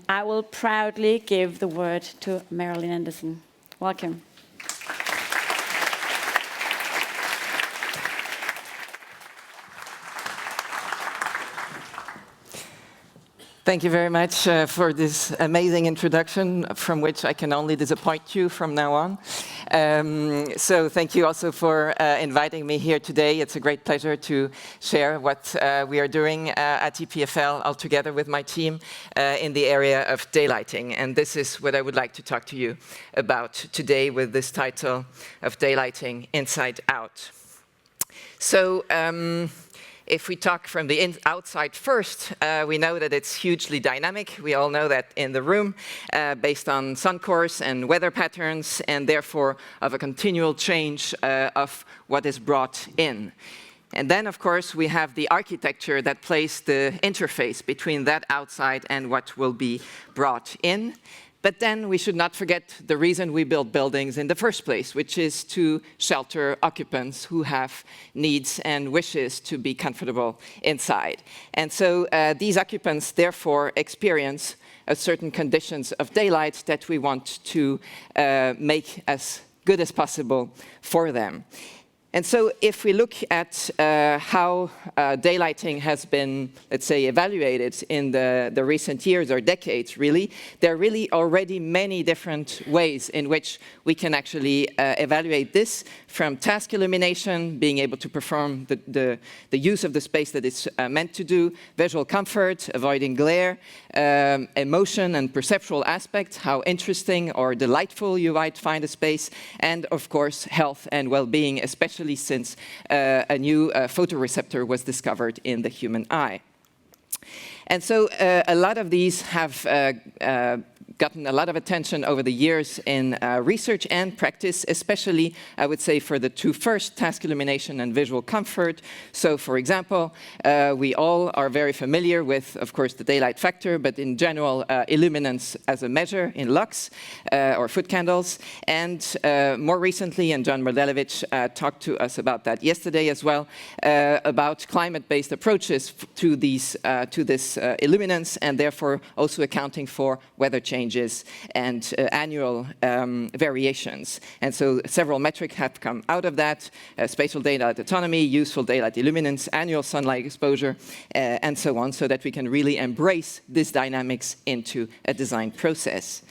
I will proudly give the word to Marilyne Andersen. Welcome. Thank you very much for this amazing introduction, from which I can only disappoint you from now on. So thank you also for inviting me here today. It's a great pleasure to share what we are doing at EPFL all together with my team in the area of daylighting. And this is what I would like to talk to you about today with this title of Daylighting Inside Out. So, if we talk from the outside first, we know that it's hugely dynamic. We all know that in the room, based on sun course and weather patterns, and therefore of a continual change of what is brought in. And then, of course, we have the architecture that plays the interface between that outside and what will be brought in. But then we should not forget the reason we build buildings in the first place, which is to shelter occupants who have needs and wishes to be comfortable inside. And so these occupants therefore experience certain conditions of daylight that we want to make as good as possible for them. And so if we look at how daylighting has been, let's say, evaluated in the recent years or decades, really, there are really already many different ways in which we can actually evaluate this, from task illumination, being able to perform the use of the space that it's meant to do, visual comfort, avoiding glare, emotion and perceptual aspects, how interesting or delightful you might find a space, and of course, health and well-being, especially since a new photoreceptor was discovered in the human eye. And so a lot of these have gotten a lot of attention over the years in research and practice, especially, I would say, for the two first, task illumination and visual comfort. So, for example, we all are very familiar with, of course, the daylight factor, but in general, illuminance as a measure in lux, or foot candles. And more recently, and John Mrdelevich talked to us about that yesterday as well, about climate-based approaches to this illuminance, and therefore also accounting for weather changes and annual variations. And so several metrics have come out of that: spatial daylight autonomy, useful daylight illuminance, annual sunlight exposure, and so on, so that we can really embrace this dynamics into a design process.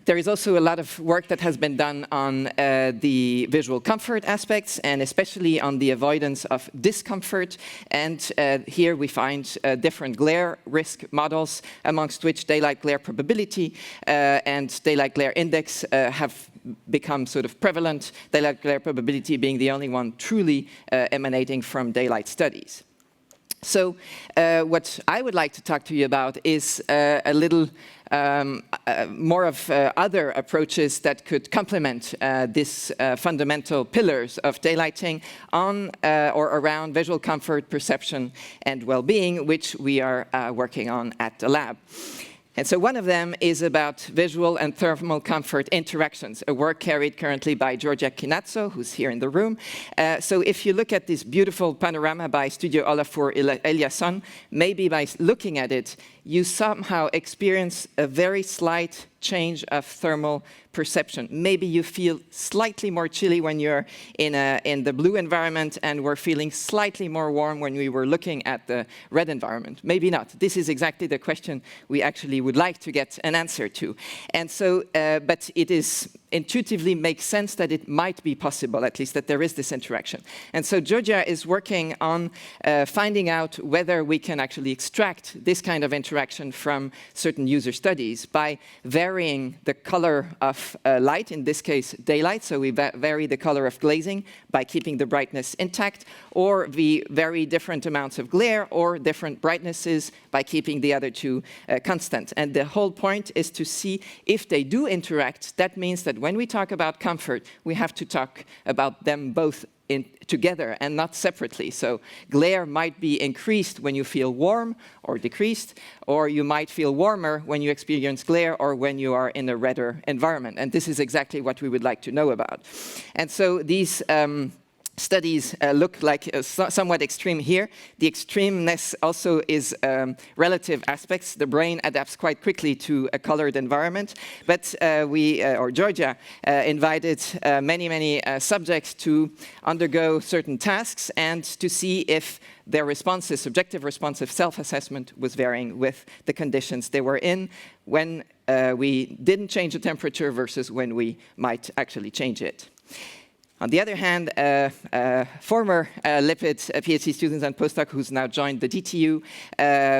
There is also a lot of work that has been done on the visual comfort aspects, and especially on the avoidance of discomfort. And here we find different glare risk models, amongst which daylight glare probability and daylight glare index have become sort of prevalent, daylight glare probability being the only one truly emanating from daylight studies. So what I would like to talk to you about is a little more of other approaches that could complement these fundamental pillars of daylighting on or around visual comfort, perception, and well-being, which we are working on at the lab. And so one of them is about visual and thermal comfort interactions, a work carried currently by Giorgia Chinazzo, who's here in the room. So if you look at this beautiful panorama by Studio Olafur Eliasson, maybe by looking at it, you somehow experience a very slight change of thermal perception. Maybe you feel slightly more chilly when you're in the blue environment, and we're feeling slightly more warm when we were looking at the red environment. Maybe not. This is exactly the question we actually would like to get an answer to. And so, but it is intuitively makes sense that it might be possible, at least that there is this interaction. And so Giorgia is working on finding out whether we can actually extract this kind of interaction from certain user studies by varying the color of light, in this case daylight, so we vary the color of glazing by keeping the brightness intact, or we vary different amounts of glare or different brightnesses by keeping the other two constant. And the whole point is to see if they do interact. That means that when we talk about comfort, we have to talk about them both together and not separately. So glare might be increased when you feel warm or decreased, or you might feel warmer when you experience glare or when you are in a redder environment. And this is exactly what we would like to know about. And so these studies look like somewhat extreme here. The extremeness also is relative aspects. The brain adapts quite quickly to a colored environment, but Georgia invited many subjects to undergo certain tasks and to see if their responses, subjective responsive self-assessment, was varying with the conditions they were in when we didn't change the temperature versus when we might actually change it. On the other hand, former lipid PhD student and postdoc who's now joined the DTU,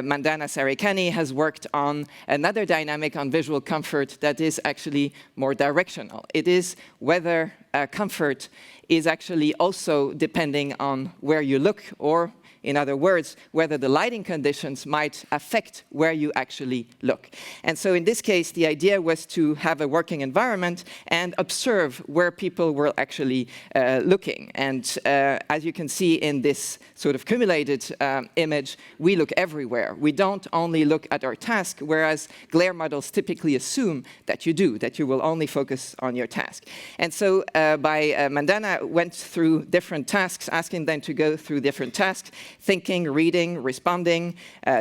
Mandana Sarikani, has worked on another dynamic on visual comfort that is actually more directional. It is whether comfort is actually also depending on where you look, or in other words, whether the lighting conditions might affect where you actually look. And so in this case, the idea was to have a working environment and observe where people were actually looking. And as you can see in this sort of cumulated image, we look everywhere. We don't only look at our task, whereas glare models typically assume that you do, that you will only focus on your task. And so Mandana went through different tasks, asking them to go through different tasks, thinking, reading, responding,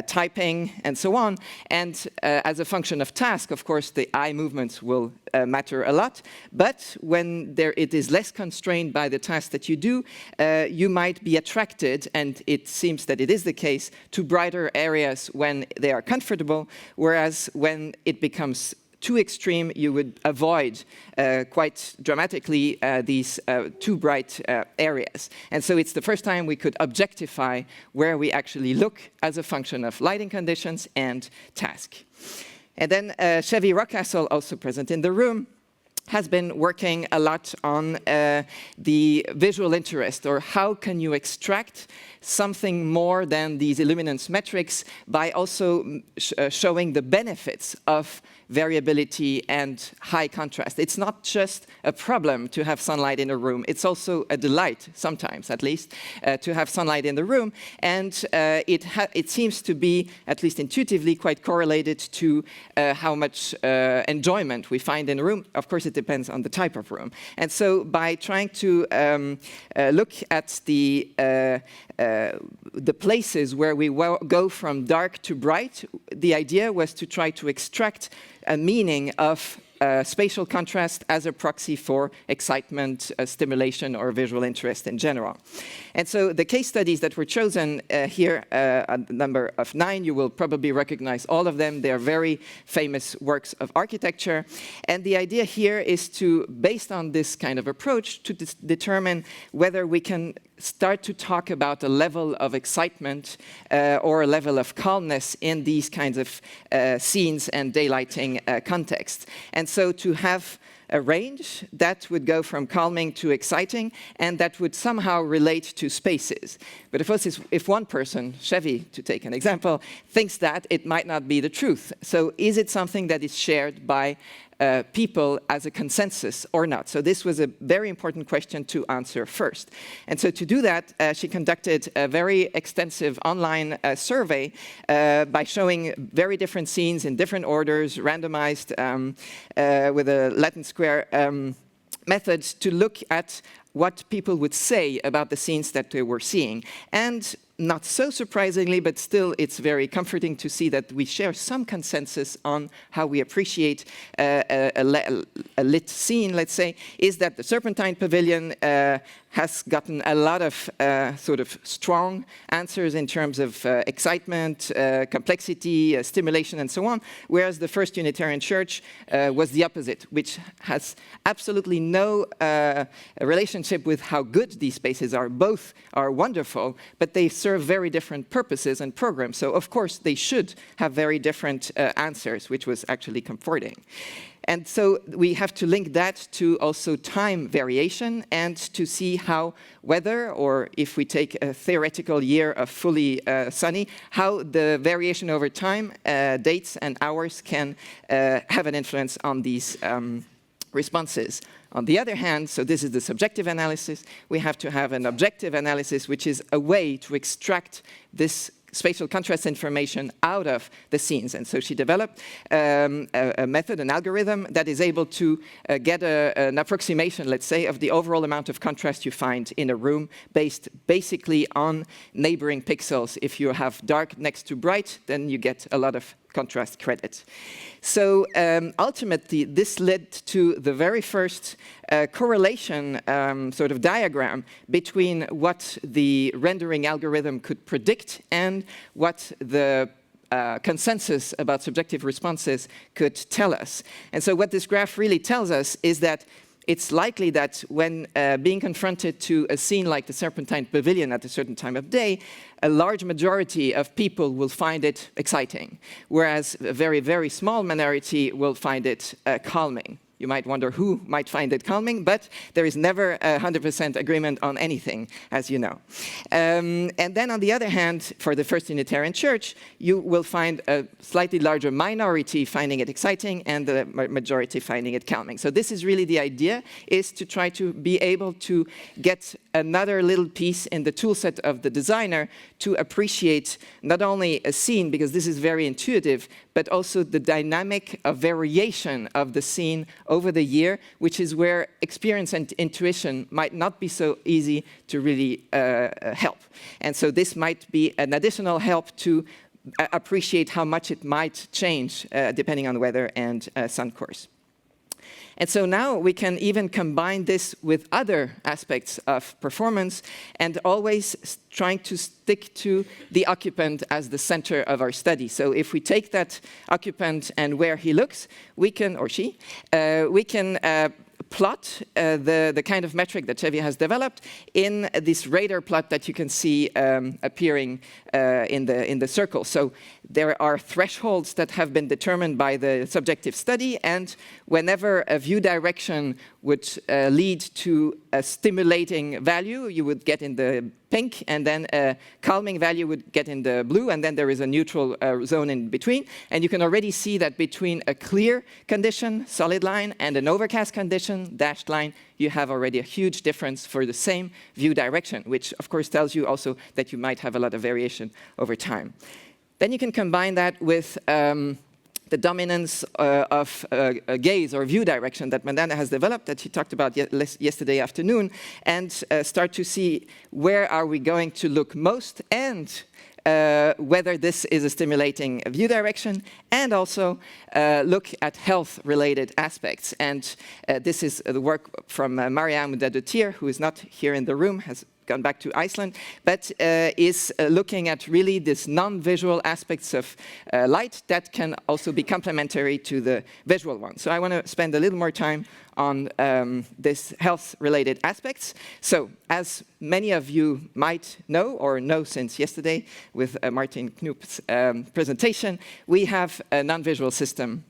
typing, and so on. And as a function of task, of course, the eye movements will matter a lot. But when it is less constrained by the task that you do, you might be attracted, and it seems that it is the case, to brighter areas when they are comfortable, whereas when it becomes too extreme, you would avoid quite dramatically these too bright areas. And so it's the first time we could objectify where we actually look as a function of lighting conditions and task. And then Chevy Rockcastle, also present in the room, has been working a lot on the visual interest, or how can you extract something more than these illuminance metrics by also showing the benefits of variability and high contrast. It's not just a problem to have sunlight in a room, it's also a delight, sometimes at least, to have sunlight in the room, and it seems to be, at least intuitively, quite correlated to how much enjoyment we find in a room. Of course, it depends on the type of room. And so by trying to look at the places where we go from dark to bright, the idea was to try to extract a meaning of spatial contrast as a proxy for excitement, stimulation, or visual interest in general. And so the case studies that were chosen here, a number of 9, you will probably recognize all of them. They're very famous works of architecture. And the idea here is to, based on this kind of approach, to determine whether we can start to talk about a level of excitement or a level of calmness in these kinds of scenes and daylighting contexts. And so to have a range that would go from calming to exciting, and that would somehow relate to spaces. But of course, if one person, Chevy, to take an example, thinks that, it might not be the truth. So is it something that is shared by people as a consensus or not? So this was a very important question to answer first. And so to do that, she conducted a very extensive online survey by showing very different scenes in different orders, randomized with a Latin square method to look at what people would say about the scenes that they were seeing. And not so surprisingly, but still it's very comforting to see that we share some consensus on how we appreciate a lit scene, let's say, is that the Serpentine Pavilion has gotten a lot of sort of strong answers in terms of excitement, complexity, stimulation, and so on, whereas the First Unitarian Church was the opposite, which has absolutely no relationship with how good these spaces are. Both are wonderful, but they serve very different purposes and programs. So of course they should have very different answers, which was actually comforting. And so we have to link that to also time variation, and to see how whether, or if we take a theoretical year of fully sunny, how the variation over time, dates and hours, can have an influence on these responses. On the other hand, so this is the subjective analysis, we have to have an objective analysis, which is a way to extract this spatial contrast information out of the scenes. And so she developed a method, an algorithm, that is able to get an approximation, let's say, of the overall amount of contrast you find in a room based basically on neighboring pixels. If you have dark next to bright, then you get a lot of contrast credit. So ultimately, this led to the very first correlation sort of diagram between what the rendering algorithm could predict and what the consensus about subjective responses could tell us. And so what this graph really tells us is that it's likely that when being confronted to a scene like the Serpentine Pavilion at a certain time of day, a large majority of people will find it exciting, whereas a very, very small minority will find it calming. You might wonder who might find it calming, but there is never 100% agreement on anything, as you know. And then on the other hand, for the First Unitarian Church, you will find a slightly larger minority finding it exciting and the majority finding it calming. So this is really the idea, is to try to be able to get another little piece in the toolset of the designer to appreciate not only a scene, because this is very intuitive, but also the dynamic of variation of the scene over the year, which is where experience and intuition might not be so easy to really help. And so this might be an additional help to appreciate how much it might change depending on weather and sun course. And so now we can even combine this with other aspects of performance and always trying to stick to the occupant as the center of our study. So if we take that occupant and where he looks, we can, or she, we can plot the kind of metric that Xavier has developed in this radar plot that you can see appearing in the circle. So there are thresholds that have been determined by the subjective study, and whenever a view direction would lead to a stimulating value, you would get in the pink, and then a calming value would get in the blue, and then there is a neutral zone in between. And you can already see that between a clear condition, solid line, and an overcast condition, dashed line, you have already a huge difference for the same view direction, which of course tells you also that you might have a lot of variation over time. Then you can combine that with the dominance of a gaze or view direction that Mandana has developed, that she talked about yesterday afternoon, and start to see where are we going to look most, and whether this is a stimulating view direction, and also look at health-related aspects. And this is the work from Marilyne Andersen, who is not here in the room, has gone back to Iceland, but is looking at really this non-visual aspects of light that can also be complementary to the visual one. So I want to spend a little more time on this health-related aspects. So as many of you might know, or know since yesterday with Martin Knoop's presentation, we have a non-visual system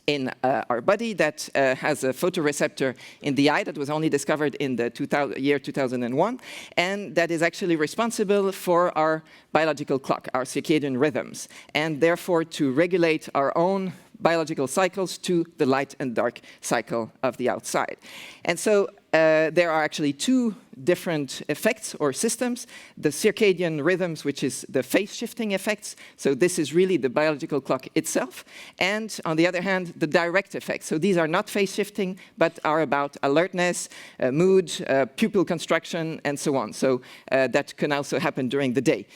in our body that has a photoreceptor in the eye that was only discovered in the year 2001, and that is actually responsible for our biological clock, our circadian rhythms, and therefore to regulate our own biological cycles to the light and dark cycle of the outside. And so there are actually two different effects or systems: the circadian rhythms, which is the phase shifting effects. So this is really the biological clock itself. And on the other hand, the direct effects. So these are not phase shifting, but are about alertness, mood, pupil construction, and so on. So that can also happen during the day.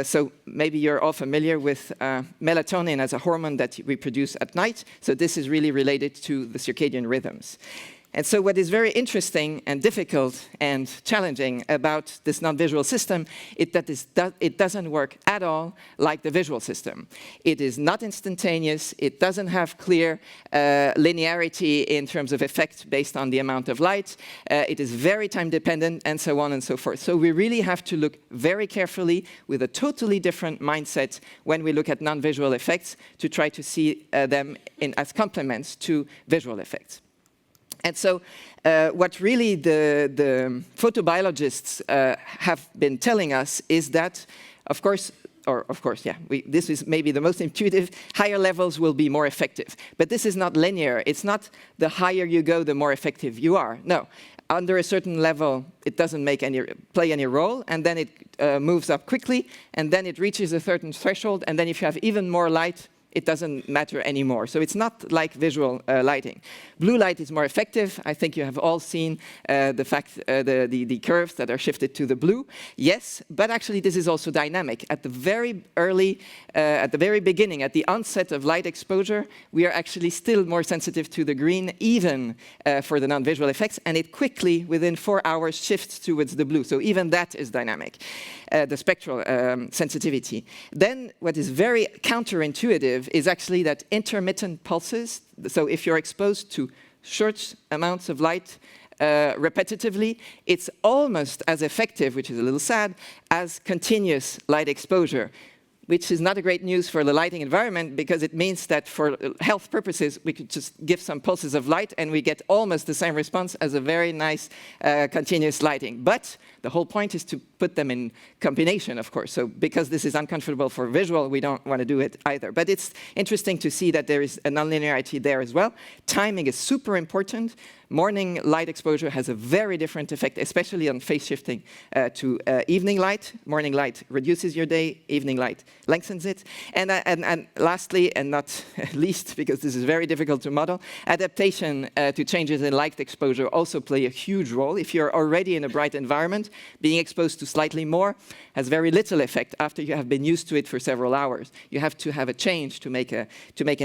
So maybe you're all familiar with melatonin as a hormone that we produce at night. So this is really related to the circadian rhythms. And so what is very interesting and difficult and challenging about this non-visual system is that it doesn't work at all like the visual system. It is not instantaneous. It doesn't have clear linearity in terms of effect based on the amount of light. It is very time dependent, and so on and so forth. So we really have to look very carefully with a totally different mindset when we look at non-visual effects to try to see them as complements to visual effects. And so what really the photobiologists have been telling us is that, of course, or of course, yeah, this is maybe the most intuitive, higher levels will be more effective. But this is not linear. It's not the higher you go, the more effective you are. No, under a certain level, it doesn't play any role, and then it moves up quickly, and then it reaches a certain threshold, and then if you have even more light, it doesn't matter anymore. So it's not like visual lighting. Blue light is more effective. I think you have all seen the curves that are shifted to the blue. Yes, but actually this is also dynamic. At the very early, at the very beginning, at the onset of light exposure, we are actually still more sensitive to the green, even for the non-visual effects, and it quickly, within 4 hours, shifts towards the blue. So even that is dynamic, the spectral sensitivity. Then what is very counterintuitive is actually that intermittent pulses, so if you're exposed to short amounts of light repetitively, it's almost as effective, which is a little sad, as continuous light exposure, which is not a great news for the lighting environment, because it means that for health purposes, we could just give some pulses of light and we get almost the same response as a very nice continuous lighting. But the whole point is to put them in combination, of course. So because this is uncomfortable for visual, we don't want to do it either. But it's interesting to see that there is a nonlinearity there as well. Timing is super important. Morning light exposure has a very different effect, especially on phase shifting to evening light. Morning light reduces your day, evening light lengthens it. And lastly, and not least, because this is very difficult to model, adaptation to changes in light exposure also play a huge role. If you're already in a bright environment, being exposed to slightly more has very little effect after you have been used to it for several hours. You have to have a change to make an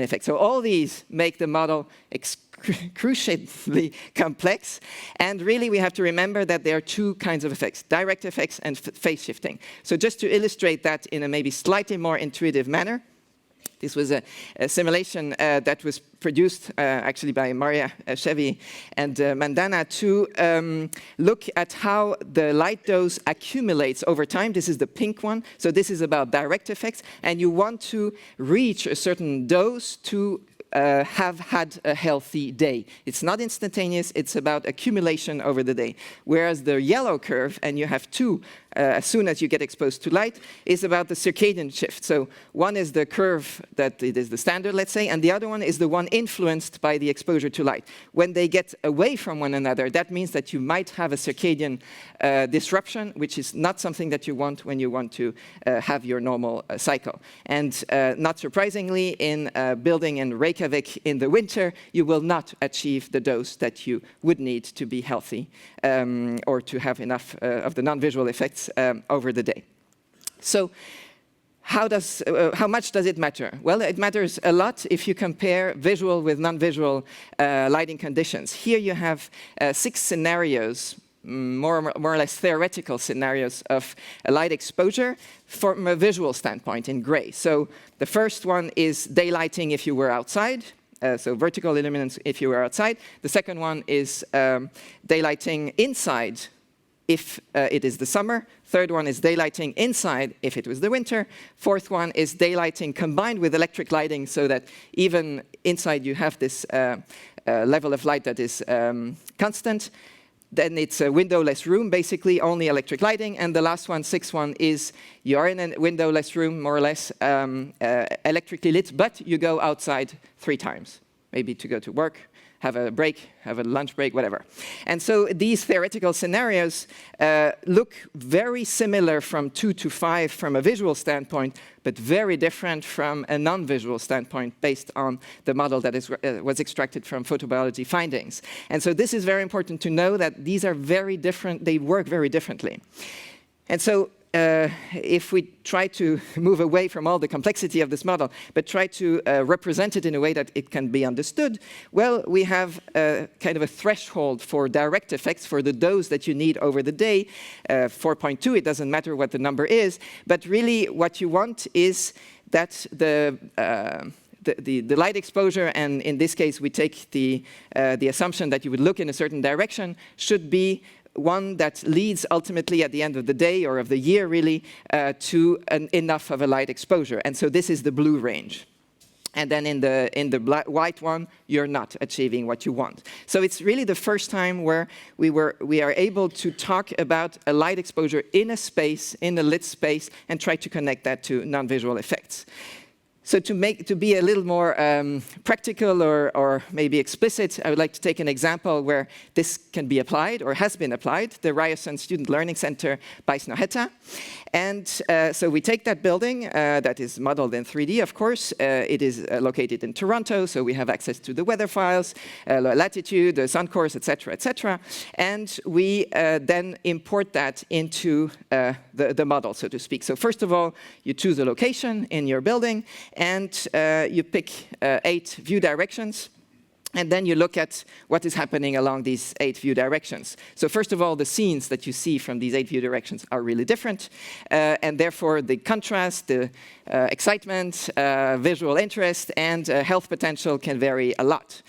effect. So all these make the model crucially complex, and really we have to remember that there are two kinds of effects, direct effects and phase shifting. So just to illustrate that in a maybe slightly more intuitive manner, this was a simulation that was produced actually by Maria Chevy and Mandana to look at how the light dose accumulates over time. This is the pink one. So this is about direct effects, and you want to reach a certain dose to have had a healthy day. It's not instantaneous, it's about accumulation over the day. Whereas the yellow curve, and you have two as soon as you get exposed to light, is about the circadian shift. So one is the curve that it is the standard, let's say, and the other one is the one influenced by the exposure to light. When they get away from one another, that means that you might have a circadian disruption, which is not something that you want when you want to have your normal cycle. And not surprisingly, in building in Reykjavik in the winter, you will not achieve the dose that you would need to be healthy or to have enough of the non-visual effects over the day. So how much does it matter? Well, it matters a lot if you compare visual with non-visual lighting conditions. Here you have 6 scenarios, more or less theoretical scenarios of light exposure from a visual standpoint in gray. So the first one is daylighting if you were outside. So vertical illuminance if you were outside. The second one is daylighting inside if it is the summer. Third one is daylighting inside if it was the winter. Fourth one is daylighting combined with electric lighting, so that even inside you have this level of light that is constant. Then it's a windowless room, basically, only electric lighting. And the last one, sixth one, is you are in a windowless room, more or less, electrically lit, but you go outside 3 times, maybe to go to work, have a break, have a lunch break, whatever. And so these theoretical scenarios look very similar from 2 to 5 from a visual standpoint, but very different from a non-visual standpoint based on the model that was extracted from photobiology findings. And so this is very important to know, that these are very different, they work very differently. And so if we try to move away from all the complexity of this model, but try to represent it in a way that it can be understood, well, we have kind of a threshold for direct effects for the dose that you need over the day, 4.2, it doesn't matter what the number is, but really what you want is that the light exposure, and in this case we take the assumption that you would look in a certain direction, should be one that leads ultimately at the end of the day, or of the year really, to enough of a light exposure. And so this is the blue range. and then in the white one, you're not achieving what you want. So it's really the first time where we are able to talk about a light exposure in a space, in a lit space, and try to connect that to non-visual effects. So to be a little more practical or maybe explicit, I would like to take an example where this can be applied or has been applied, the Ryerson Student Learning Center by Snohetta. And so we take that building that is modeled in 3D, of course. It is located in Toronto, so we have access to the weather files, latitude, the sun course, etc., etc. And we then import that into the model, so to speak. So first of all, you choose a location in your building, and you pick 8 view directions. And then you look at what is happening along these 8 view directions. So first of all, the scenes that you see from these 8 view directions are really different. And therefore, the contrast, the excitement, visual interest, and health potential can vary a lot.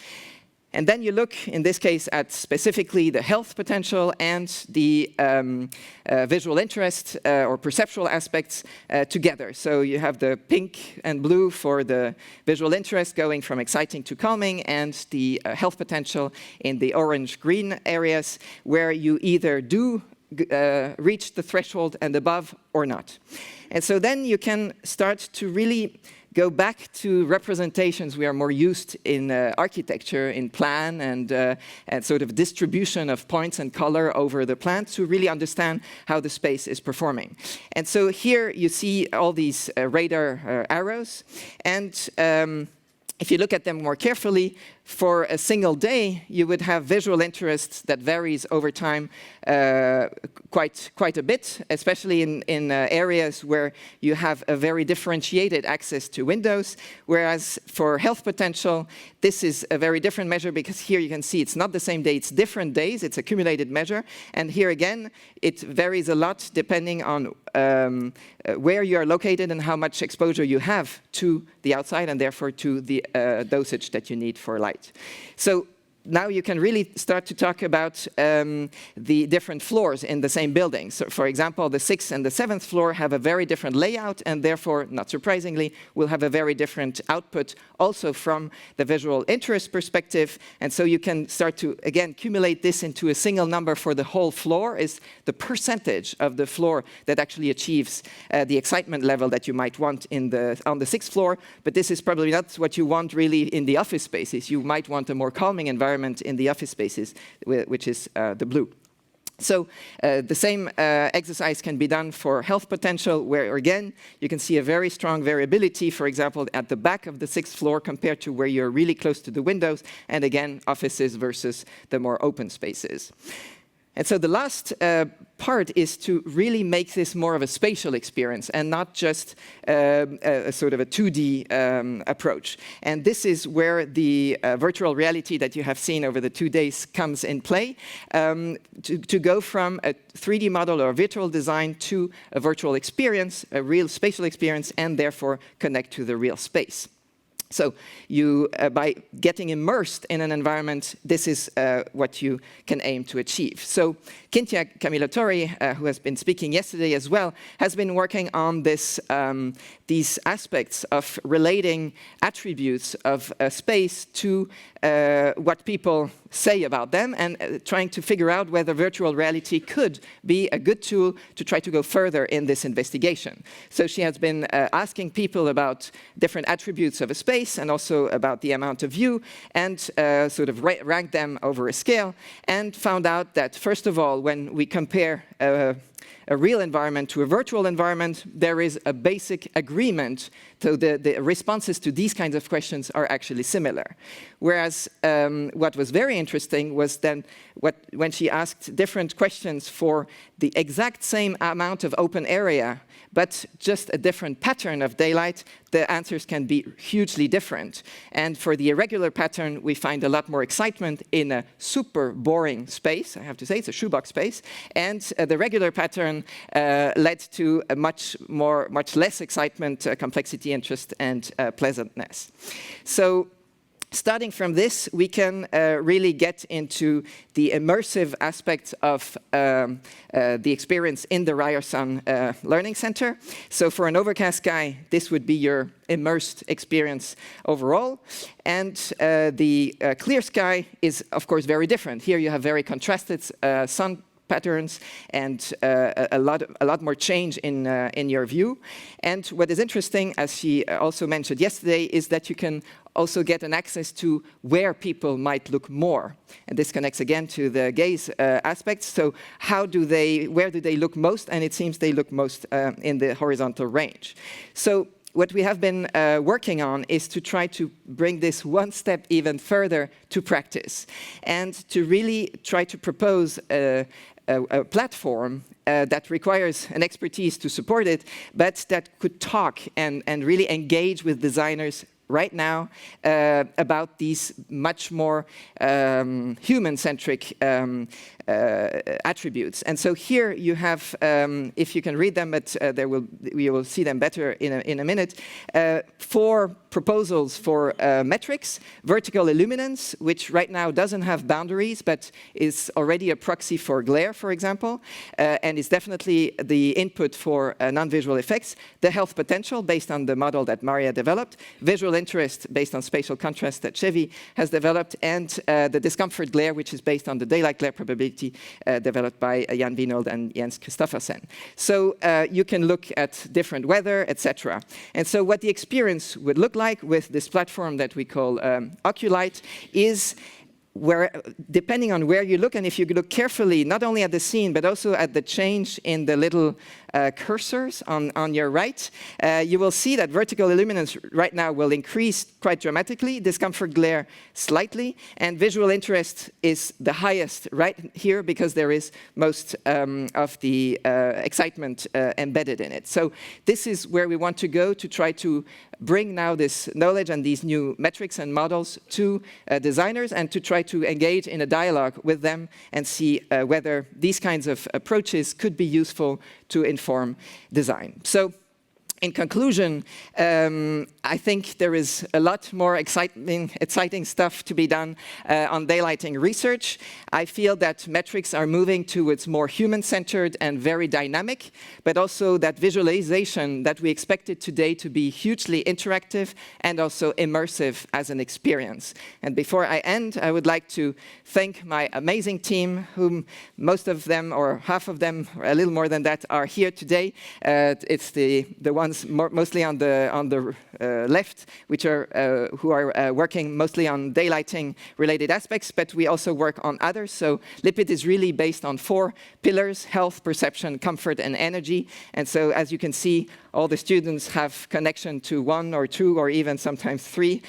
And then you look, in this case, at specifically the health potential and the visual interest or perceptual aspects together. So you have the pink and blue for the visual interest going from exciting to calming, and the health potential in the orange-green areas, where you either do reach the threshold and above or not. And so then you can start to really go back to representations we are more used in architecture, in plan, and sort of distribution of points and color over the plan to really understand how the space is performing. And so here you see all these radar arrows, and if you look at them more carefully, for a single day, you would have visual interest that varies over time quite a bit, especially in areas where you have a very differentiated access to windows, whereas for health potential, this is a very different measure, because here you can see it's not the same day, it's different days, it's accumulated measure, and here again, it varies a lot depending on where you are located and how much exposure you have to the outside, and therefore to the dosage that you need for light. So now you can really start to talk about the different floors in the same building. So for example, the 6th and the 7th floor have a very different layout, and therefore, not surprisingly, will have a very different output also from the visual interest perspective. And so you can start to, again, accumulate this into a single number for the whole floor, is the percentage of the floor that actually achieves the excitement level that you might want on the 6th floor. But this is probably not what you want really in the office spaces. You might want a more calming environment in the office spaces, which is the blue. So the same exercise can be done for health potential, where again, you can see a very strong variability, for example, at the back of the 6th floor compared to where you're really close to the windows, and again, offices versus the more open spaces. And so the last part is to really make this more of a spatial experience and not just a sort of a 2D approach. And this is where the virtual reality that you have seen over the 2 days comes in play, to go from a 3D model or virtual design to a virtual experience, a real spatial experience, and therefore connect to the real space. So you, by getting immersed in an environment, this is what you can aim to achieve. So Camilla Torre, who has been speaking yesterday as well, has been working on this, these aspects of relating attributes of a space to what people say about them, and trying to figure out whether virtual reality could be a good tool to try to go further in this investigation. So she has been asking people about different attributes of a space and also about the amount of view, and sort of ranked them over a scale, and found out that, first of all, when we compare a real environment to a virtual environment, there is a basic agreement. So the responses to these kinds of questions are actually similar. Whereas what was very interesting was then when she asked different questions for the exact same amount of open area, but just a different pattern of daylight, the answers can be hugely different. And for the irregular pattern, we find a lot more excitement in a super boring space. I have to say, it's a shoebox space. And the regular pattern led to a much less excitement, complexity, interest, and pleasantness. So starting from this, we can really get into the immersive aspects of the experience in the Ryerson Learning Center. So for an overcast sky, this would be your immersed experience overall. And the clear sky is, of course, very different. Here you have very contrasted sun patterns and a lot more change in your view. And what is interesting, as she also mentioned yesterday, is that you can also get an access to where people might look more. And this connects again to the gaze aspects. So where do they look most? And it seems they look most in the horizontal range. So what we have been working on is to try to bring this one step even further to practice and to really try to propose a platform that requires an expertise to support it, but that could talk and really engage with designers right now about these much more human-centric attributes. And so here you have, if you can read them, but we will see them better in a minute, 4 proposals for metrics: vertical illuminance, which right now doesn't have boundaries, but is already a proxy for glare, for example, and is definitely the input for non-visual effects. The health potential, based on the model that Maria developed. Visual interest, based on spatial contrast that Chevy has developed. And the discomfort glare, which is based on the daylight glare probability developed by Jan Winold and Jens Christoffersen. So you can look at different weather, etc. And so what the experience would look like with this platform that we call Oculite is where, depending on where you look, and if you look carefully, not only at the scene, but also at the change in the little cursors on your right, you will see that vertical illuminance right now will increase quite dramatically, discomfort glare slightly, and visual interest is the highest right here because there is most of the excitement embedded in it. So this is where we want to go to try to bring now this knowledge and these new metrics and models to designers and to try to engage in a dialogue with them and see whether these kinds of approaches could be useful to inform design. So, in conclusion, I think there is a lot more exciting stuff to be done on daylighting research. I feel that metrics are moving towards more human-centered and very dynamic, but also that visualization that we expected today to be hugely interactive and also immersive as an experience. And before I end, I would like to thank my amazing team, whom most of them, or half of them, or a little more than that, are here today. It's the ones mostly on the left, who are working mostly on daylighting related aspects, but we also work on others. So Lipid is really based on 4 pillars: health, perception, comfort, and energy. And so as you can see, all the students have connection to 1 or 2 or even sometimes 3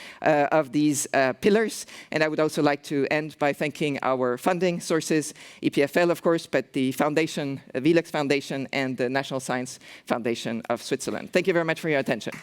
of these pillars. And I would also like to end by thanking our funding sources, EPFL, of course, but the foundation, VELUX Foundation, and the National Science Foundation of Switzerland. Thank you very much for your attention.